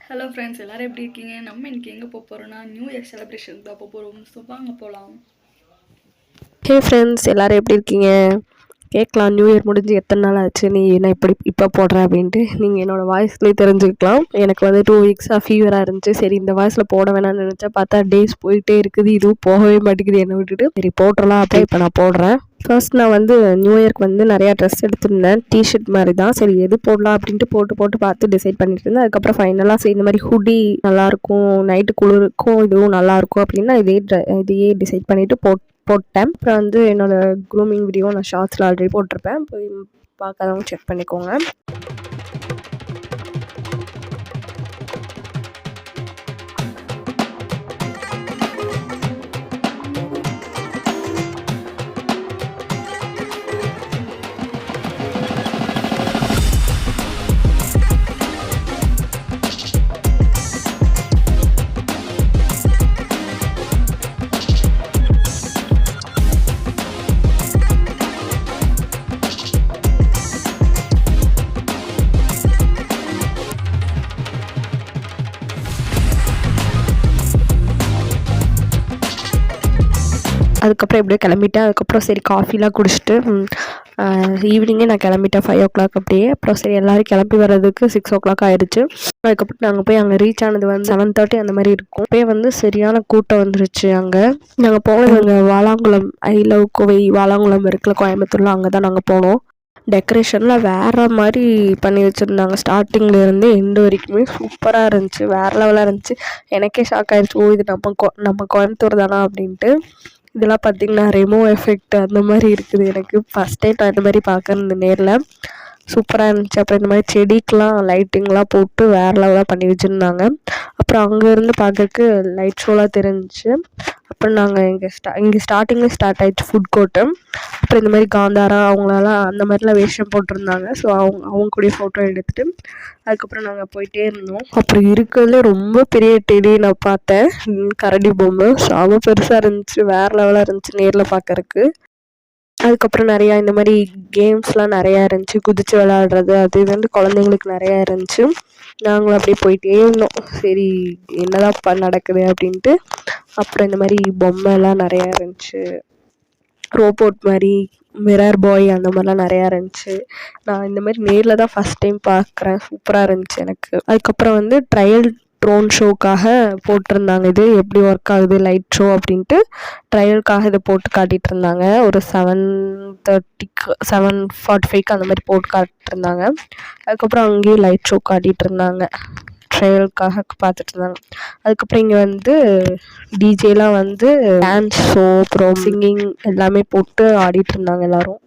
Hello friends, எல்லாரும் எப்படி இருக்கீங்க? நம்ம இன்னைக்கு எங்கே போக போகிறோம்னா நியூ இயர் செலிப்ரேஷன் தான் போக போகிறோம். ஸோ வாங்க போகலாம். ஹே ஃப்ரெண்ட்ஸ், எல்லோரும் எப்படி இருக்கீங்க? கேட்கலாம், நியூ இயர் முடிஞ்சு எத்தனை நாள் ஆச்சு, நீ என்ன இப்போ போடுற அப்படின்ட்டு நீங்கள் என்னோடய வாய்ஸ்லேயே தெரிஞ்சுக்கலாம். எனக்கு வந்து 2 வீக்ஸாக ஃபீவராக இருந்துச்சு. சரி, இந்த வாய்ஸில் போட வேணாம்னு நினச்சா பார்த்தா டேஸ் போயிட்டே இருக்குது, இதுவும் போகவே மாட்டேங்குது என்னை விட்டுட்டு. சரி போட்டுடலாம் அப்படியே இப்போ நான் போடுறேன். ஃபர்ஸ்ட் நான் வந்து நியூ இயர்க்கு வந்து நிறையா ட்ரெஸ் எடுத்திருந்தேன், டிஷர்ட் மாதிரி தான். சரி எது போடலாம் அப்படின்ட்டு போட்டு பார்த்து டிசைட் பண்ணிட்டு இருந்தேன். அதுக்கப்புறம் ஃபைனலாக சரி இந்த மாதிரி ஹுடி நல்லாயிருக்கும், நைட்டு குளிருக்கும் இதுவும் நல்லாயிருக்கும் அப்படின்னா இதையே டிசைட் பண்ணிவிட்டு போட்டேன். அப்புறம் வந்து என்னோடய க்ரூமிங் வீடியோ நான் ஷார்ட்ஸில் ஆல்ரெடி போட்டிருப்பேன், போய் பார்க்காதவங்க செக் பண்ணிக்கோங்க. அதுக்கப்புறம் எப்படியோ கிளம்பிட்டேன். அதுக்கப்புறம் சரி காஃபிலாம் குடிச்சிட்டு ஈவினிங்கே நான் கிளம்பிட்டேன் 5 o'clock அப்படியே. அப்புறம் சரி எல்லோரும் கிளம்பி வர்றதுக்கு 6 o'clock ஆயிடுச்சு. அதுக்கப்புறம் நாங்கள் போய் அங்கே ரீச் ஆனது வந்து 7:30 அந்த மாதிரி இருக்கும். அப்போயே வந்து சரியான கூட்டம் வந்துருச்சு. அங்கே நாங்கள் போனது அங்கே வாலாங்குளம், ஐ லவ் கோவை வாலாங்குளம் இருக்குல்ல கோயம்புத்தூரில், அங்கே தான் நாங்கள் போனோம். டெக்கரேஷன்லாம் வேறு மாதிரி பண்ணி வச்சுருந்தாங்க. ஸ்டார்டிங்லேருந்து எண்டு வரைக்குமே சூப்பராக இருந்துச்சு, வேறு லெவலாக இருந்துச்சு. எனக்கே ஷாக் ஆகிடுச்சு, ஓ இது நம்ம கோயம்புத்தூர் தானா அப்படின்ட்டு. இதெல்லாம் பார்த்திங்கன்னா ரெமோ எஃபெக்ட் அந்த மாதிரி இருக்குது. எனக்கு ஃபஸ்ட் டைம் நான் இந்த மாதிரி பார்க்குறது நேரில். சூப்பராக இருந்துச்சு. அப்புறம் இந்த மாதிரி செடிக்கெலாம் லைட்டிங்லாம் போட்டு வேறு லெவலாக பண்ணி வச்சுருந்தாங்க. அப்புறம் அங்கேருந்து பார்க்கறக்கு லைட் ஷோலாம் தெரிஞ்சிச்சு. அப்புறம் நாங்கள் இங்கே ஸ்டார்டிங்கில் ஸ்டார்ட் ஆகிடுச்சு ஃபுட் கோர்ட்டு. அப்புறம் இந்த மாதிரி காந்தாரா அவங்களெல்லாம் அந்த மாதிரிலாம் வேஷம் போட்டிருந்தாங்க. ஸோ அவங்க கூட ஃபோட்டோ எடுத்துகிட்டு அதுக்கப்புறம் நாங்கள் போயிட்டே இருந்தோம். அப்புறம் இருக்கிறதுல ரொம்ப பெரிய டெடி நான் பார்த்தேன், கரடி பொம்மை செம பெருசாக இருந்துச்சு, வேறு லெவலாக இருந்துச்சு நேரில் பார்க்கறக்கு. அதுக்கப்புறம் நிறையா இந்த மாதிரி கேம்ஸ்லாம் நிறையா இருந்துச்சு, குதித்து விளையாடுறது அது வந்து குழந்தைங்களுக்கு நிறையா இருந்துச்சு. நாங்களும் அப்படியே போயிட்டே இருந்தோம், சரி என்னதான் நடக்குது அப்படின்ட்டு. அப்புறம் இந்த மாதிரி பொம்மைலாம் நிறையா இருந்துச்சு, ரோபோட் மாதிரி, மிரர் பாய் அந்த மாதிரிலாம் நிறையா இருந்துச்சு. நான் இந்த மாதிரி நேரில் தான் ஃபஸ்ட் டைம் பார்க்குறேன், சூப்பராக இருந்துச்சு எனக்கு. அதுக்கப்புறம் வந்து ட்ரையல் ட்ரோன் ஷோக்காக போட்டிருந்தாங்க, இது எப்படி ஒர்க் ஆகுது லைட் ஷோ அப்படின்ட்டு ட்ரையலுக்காக இதை போட்டு காட்டிகிட்டு இருந்தாங்க. ஒரு 7:30 7:45 அந்த மாதிரி போட்டு காட்டிருந்தாங்க. அதுக்கப்புறம் அங்கேயும் லைட் ஷோ காட்டிகிட்டு இருந்தாங்க, ட்ரையலுக்காக பார்த்துட்டு இருந்தாங்க. அதுக்கப்புறம் இங்கே வந்து டிஜேலாம் வந்து டான்ஸ் ஷோ அப்புறம் சிங்கிங் எல்லாமே போட்டு ஆடிட்டு இருந்தாங்க எல்லோரும்.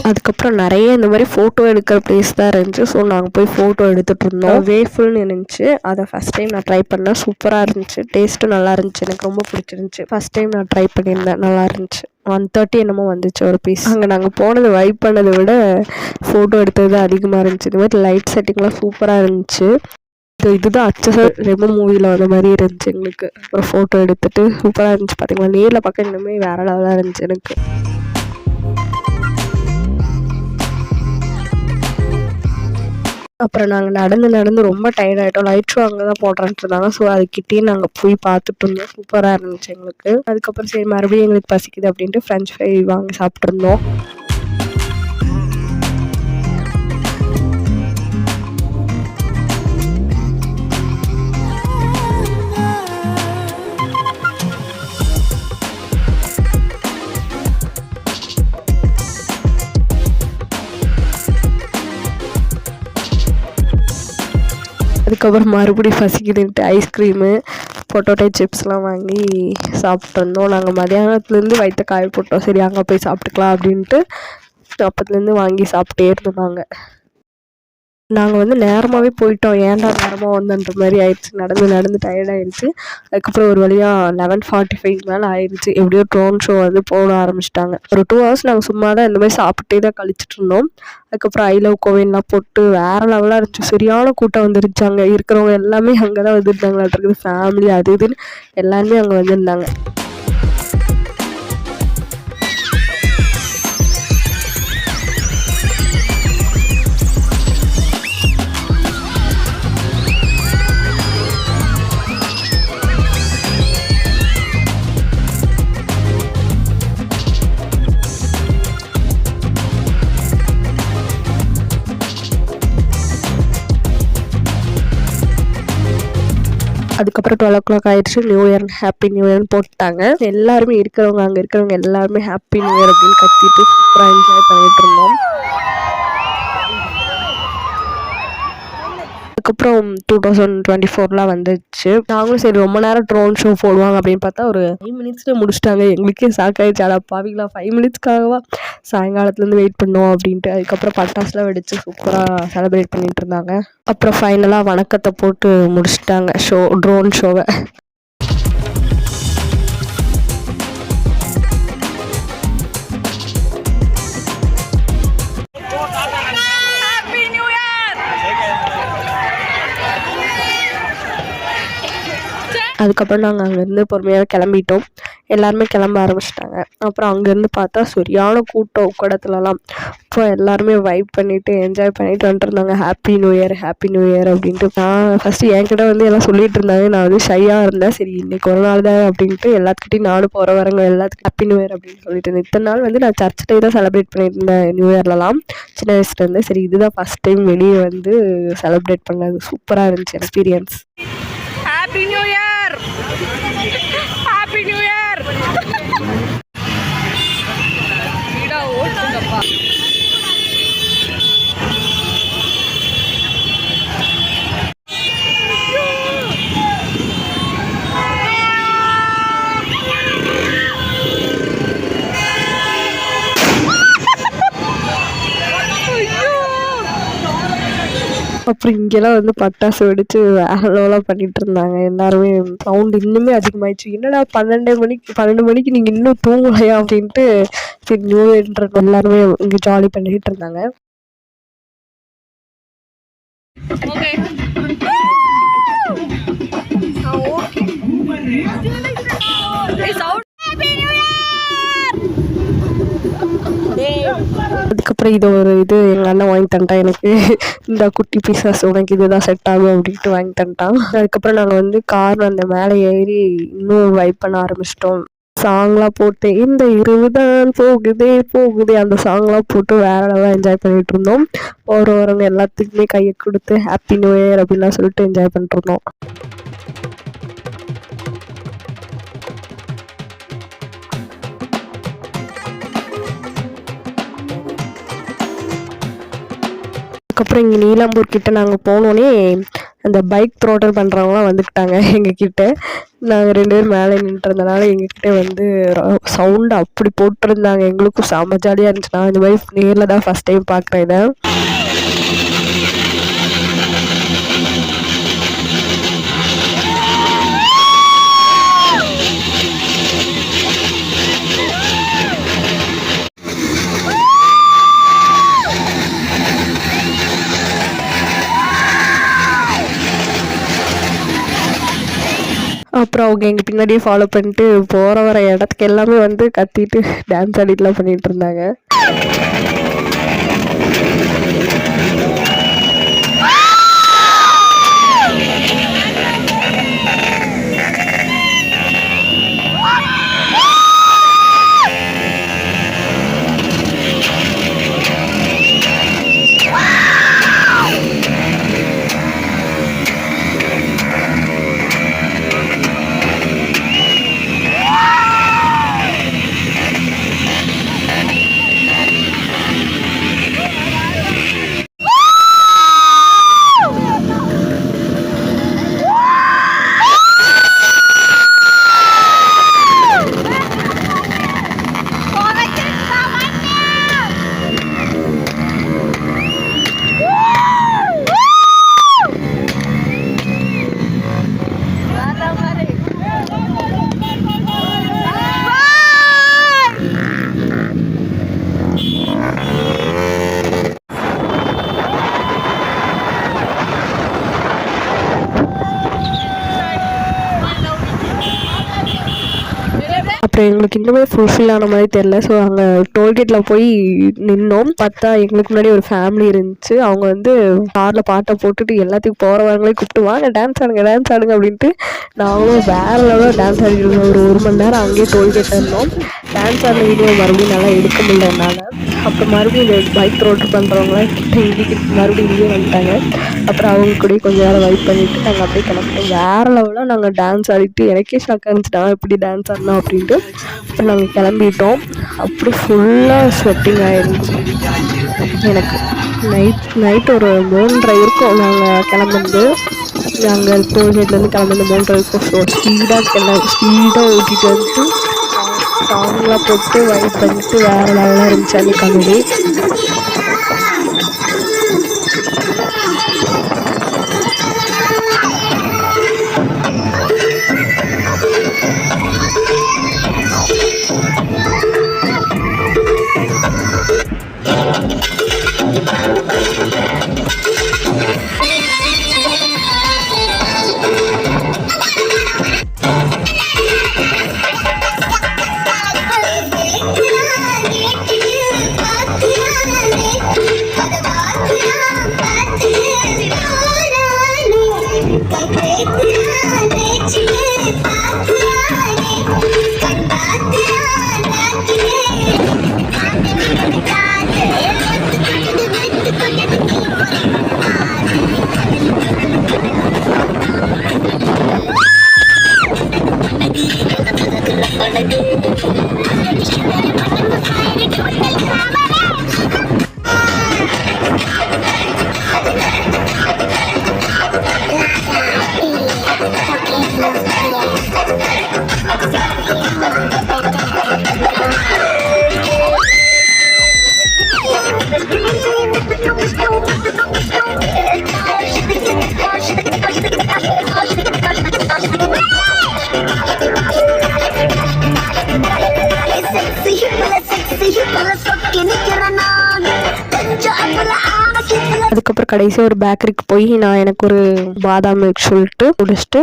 அதுக்கப்புறம் நிறைய இந்த மாதிரி ஃபோட்டோ எடுக்கிற ப்ளேஸ் தான் இருந்துச்சு. ஸோ நாங்கள் போய் ஃபோட்டோ எடுத்துகிட்டு இருந்தோம். வேஃபுல்னு இருந்துச்சு, அதை ஃபஸ்ட் டைம் நான் ட்ரை பண்ணேன், சூப்பராக இருந்துச்சு, டேஸ்ட்டும் நல்லா இருந்துச்சு, எனக்கு ரொம்ப பிடிச்சிருந்துச்சி. ஃபஸ்ட் டைம் நான் ட்ரை பண்ணியிருந்தேன், நல்லா இருந்துச்சு. 130 என்னமோ வந்துச்சு ஒரு பீஸ். அங்கே நாங்கள் போனது வைப் பண்ணதை விட ஃபோட்டோ எடுத்தது தான் அதிகமாக இருந்துச்சு. இந்த மாதிரி லைட் செட்டிங்லாம் சூப்பராக இருந்துச்சு. இதுதான் அச்சசல் ரெமோ மூவியில் வந்த மாதிரி இருந்துச்சு எங்களுக்கு. அப்புறம் ஃபோட்டோ எடுத்துகிட்டு சூப்பராக இருந்துச்சு. பார்த்தீங்களா, நேரில் பார்க்க இன்னுமே வேறு லெவலாக இருந்துச்சு எனக்கு. அப்புறம் நாங்கள் நடந்து ரொம்ப டயர்ட் ஆகிட்டோம். லைட் ஷோ அங்கே தான் போடுறேன்ட்டு இருந்தாங்க. ஸோ அதுக்கிட்டே நாங்கள் போய் பார்த்துட்டு இருந்தோம், சூப்பராக இருந்துச்சு எங்களுக்கு. அதுக்கப்புறம் சரி மறுபடியும் எங்களுக்கு பசிக்குது அப்படின்ட்டு ஃப்ரெஞ்ச் ஃப்ரை வாங்கி சாப்பிட்ருந்தோம். அதுக்கப்புறம் மறுபடியும் பசிக்குதுன்ட்டு ஐஸ்கிரீமு, பொட்டேட்டோ சிப்ஸ்லாம் வாங்கி சாப்பிட்ருந்தோம். நாங்கள் மதியானத்துலேருந்து வயிற்ற காய போட்டோம், சரி அங்கே போய் சாப்பிட்டுக்கலாம் அப்படின்ட்டு அப்போத்துலேருந்து வாங்கி சாப்பிட்டே இருந்தோம் நாங்கள். நாங்கள் வந்து நேரமாகவே போயிட்டோம், ஏன்டா நேரமாக வந்தன்ற மாதிரி ஆயிடுச்சு. நடந்து நடந்து டயர்ட் ஆயிடுச்சு. அதுக்கப்புறம் ஒரு வழியாக 11:45 மேலே ஆயிடுச்சு. எப்படியோ ட்ரோன் ஷோ வந்து போட ஆரம்பிச்சிட்டாங்க. ஒரு 2 ஹவர்ஸ் நாங்கள் சும்மா தான் இந்த மாதிரி சாப்பிட்டே தான் கழிச்சிட்டு இருந்தோம். அதுக்கப்புறம் ஐ லவ் கோவின்லாம் போட்டு வேறு லெவலாக இருந்துச்சு. சரியான கூட்டம் வந்துருச்சு. அங்கே இருக்கிறவங்க எல்லாமே அங்கே தான் வந்துருந்தாங்களாட்டிருக்குது. ஃபேமிலி அது இதுன்னு எல்லாருமே அங்கே வந்திருந்தாங்க. அதுக்கப்புறம் 12 ஆயிடுச்சு. நியூ இயர் ஹாப்பி நியூ இயர்னு போட்டாங்க. எல்லாருமே அங்கே இருக்கிறவங்க எல்லாருமே ஹாப்பி நியூ இயர் அப்படின்னு கத்திட்டு சூப்பராக என்ஜாய் பண்ணிட்டு இருந்தோம். அதுக்கப்புறம் 2024 வந்துச்சு. நாங்களும் சரி ரொம்ப நேரம் ட்ரோன் ஷோ போடுவாங்க அப்படின்னு பார்த்தா ஒரு 5 மினிட்ஸ்லேயே முடிச்சிட்டாங்க. எங்களுக்கே ஷாக் ஆகிடுச்சு. அட பாவிங்களா, 5 மினிட்ஸ்க்காகவா சாயங்காலத்துலேருந்து வெயிட் பண்ணோம் அப்படின்ட்டு. அதுக்கப்புறம் பட்டாசுலாம் வெடிச்சு சூப்பராக செலிப்ரேட் பண்ணிட்டு இருந்தாங்க. அப்புறம் ஃபைனலாக வணக்கத்தை போட்டு முடிச்சிட்டாங்க ட்ரோன் ஷோவை. அதுக்கப்புறம் நாங்கள் அங்கேருந்து பொறுமையாக கிளம்பிட்டோம். எல்லாருமே கிளம்ப ஆரம்பிச்சிட்டாங்க. அப்புறம் அங்கேருந்து பார்த்தா சரியான கூட்டம் உக்கடத்துலலாம். இப்போ எல்லாருமே வைப் பண்ணிவிட்டு என்ஜாய் பண்ணிட்டு வந்துட்டுருந்தாங்க. ஹாப்பி நியூ இயர் அப்படின்ட்டு. நான் ஃபஸ்ட்டு என்கிட்ட வந்து எல்லாம் சொல்லிட்டு இருந்தாங்க. நான் வந்து ஷையாக இருந்தேன். சரி இன்றைக்கி ஒரு நாள் தான் அப்படின்ட்டு எல்லாத்துக்கிட்டையும் நானும் போகிற வரங்க எல்லாத்துக்கும் ஹாப்பி நியூ இயர் அப்படின்னு சொல்லிட்டு இருந்தேன். இத்தனை நாள் வந்து நான் சர்ச்சில் தான் செலிப்ரேட் பண்ணிட்டு இருந்தேன் நியூ இயர்லலாம் சின்ன வயசுலேருந்து. சரி இதுதான் ஃபஸ்ட் டைம் வெளியே வந்து செலிப்ரேட் பண்ணது. சூப்பராக இருந்துச்சு experience. Happy new year, happy new year. வீடா ஓட்டுங்கப்பா. அப்புறம் இங்கெல்லாம் வந்து பட்டாசு வெடிச்சு வேற லெவலாக பண்ணிட்டு இருந்தாங்க எல்லாருமே. சவுண்டு இன்னுமே அதிகமாயிடுச்சு. என்னடா 12 மணிக்கு நீங்கள் இன்னும் தூங்கலையா அப்படின்ட்டு சரி நியூ இயர்ன்ற எல்லாருமே இங்கே ஜாலி பண்ணிட்டு இருந்தாங்க. ஓகே அதுக்கப்புறம் இது எங்கள் அண்ணன் வாங்கி தந்துட்டான் எனக்கு. இந்த குட்டி பீசஸ் உனக்கு இதுதான் செட் ஆகும் அப்படின்ட்டு வாங்கி தந்துட்டான். அதுக்கப்புறம் நாங்கள் வந்து கார் அந்த மேலே ஏறி இன்னும் வைப் பண்ண ஆரம்பிச்சிட்டோம். சாங்லாம் போட்டு இந்த இரவுதான் போகுதே அந்த சாங்லாம் போட்டு வேற லெவலாக என்ஜாய் பண்ணிட்டு இருந்தோம். வரவங்க எல்லாத்துக்குமே கையை கொடுத்து ஹாப்பி நியூ இயர் அப்படின்லாம் சொல்லிட்டு என்ஜாய் பண்ணிட்டு இருந்தோம். அதுக்கப்புறம் இங்கே நீலாம்பூர் கிட்ட நாங்கள் போனோடனே அந்த பைக் த்ரோட்டல் பண்ணுறவங்களாம் வந்துக்கிட்டாங்க எங்ககிட்ட. நாங்கள் 2 பேர் மேலே நின்றுருந்தனால எங்ககிட்ட வந்து சவுண்டு அப்படி போட்டிருந்தாங்க. எங்களுக்கும் செம்ம ஜாலியாக இருந்துச்சு. நான் இந்த மாதிரி நேரில் தான் ஃபஸ்ட் டைம் பார்க்குறேன் இதை. அப்புறம் அவங்க எங்கள் பின்னாடியே ஃபாலோ பண்ணிட்டு போகிற வர இடத்துக்கு எல்லாமே வந்து கத்திட்டு டான்ஸ் ஆடிட்டுலாம் பண்ணிகிட்டு இருந்தாங்க. அப்புறம் எங்களுக்கு இன்னுமே ஃபுல்ஃபில் ஆன மாதிரி தெரில. ஸோ அங்கே டோல்கேட்டில் போய் நின்னோம். பார்த்தா எங்களுக்கு முன்னாடி ஒரு ஃபேமிலி இருந்துச்சு. அவங்க வந்து காரில் பாட்டை போட்டுட்டு எல்லாத்துக்கும் போகிறவங்களே கூப்பிட்டு வாங்க டான்ஸ் ஆடுங்க அப்படின்ட்டு நாங்களும் வேறு லெவலில் டான்ஸ் ஆடிட்டு ஒரு மணி நேரம் அங்கேயே டோல்கேட்டில் இருந்தோம். டான்ஸ் ஆடின வீடியோ மறுபடியும் நல்லா எடுக்க முடியல என்னால். அப்புறம் மறுபடியும் இந்த பைக் ரோட்டு பண்ணுறவங்களாம் இன்றைக்கி மறுபடியும் இங்கேயே வந்துட்டாங்க. அப்புறம் அவங்க கூட கொஞ்சம் நேரம் வைப் பண்ணிவிட்டு நாங்கள் அப்படியே கிளம்பிட்டோம். வேறு லெவலில் நாங்கள் டான்ஸ் ஆடிட்டு எனக்கே ஷாக்காக இருந்துச்சு நான் எப்படி டான்ஸ் ஆடினோம் அப்படின்ட்டு. அப்புறம் நாங்கள் கிளம்பிட்டோம். அப்படி ஃபுல்லாக ஸ்வெட்டிங் ஆகிருந்துச்சு எனக்கு. நைட்டு ஒரு 3:30 இருக்கும் நாங்கள் கிளம்புறது. நாங்கள் டோல்கேட்லேருந்து கிளம்புறது 3:30 இருக்கும். ஸோ ஸ்பீடாக ஓட்டிகிட்டு வந்துட்டு சாங்லாம் போட்டு வைப் பண்ணிட்டு வேறு லெவலாக இருந்துச்சு அன்றைக்கி காமெடி. அதுக்கப்புறம் கடைசியாக ஒரு பேக்கரிக்கு போய் நான் எனக்கு ஒரு பாதாம் மில்க் சொல்லிட்டு குடிச்சிட்டு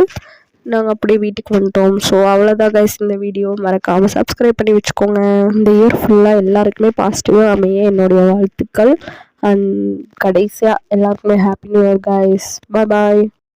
நாங்கள் அப்படியே வீட்டுக்கு வந்துட்டோம். ஸோ அவ்வளோதான் கைஸ் இந்த வீடியோ. மறக்காமல் சப்ஸ்கிரைப் பண்ணி வச்சுக்கோங்க. இந்த இயர் ஃபுல்லாக எல்லாருக்குமே பாசிட்டிவாக அமைய என்னுடைய வாழ்த்துக்கள். அண்ட் கடைசியாக எல்லாருக்குமே ஹாப்பி நியூ இயர் கைஸ். பாய்.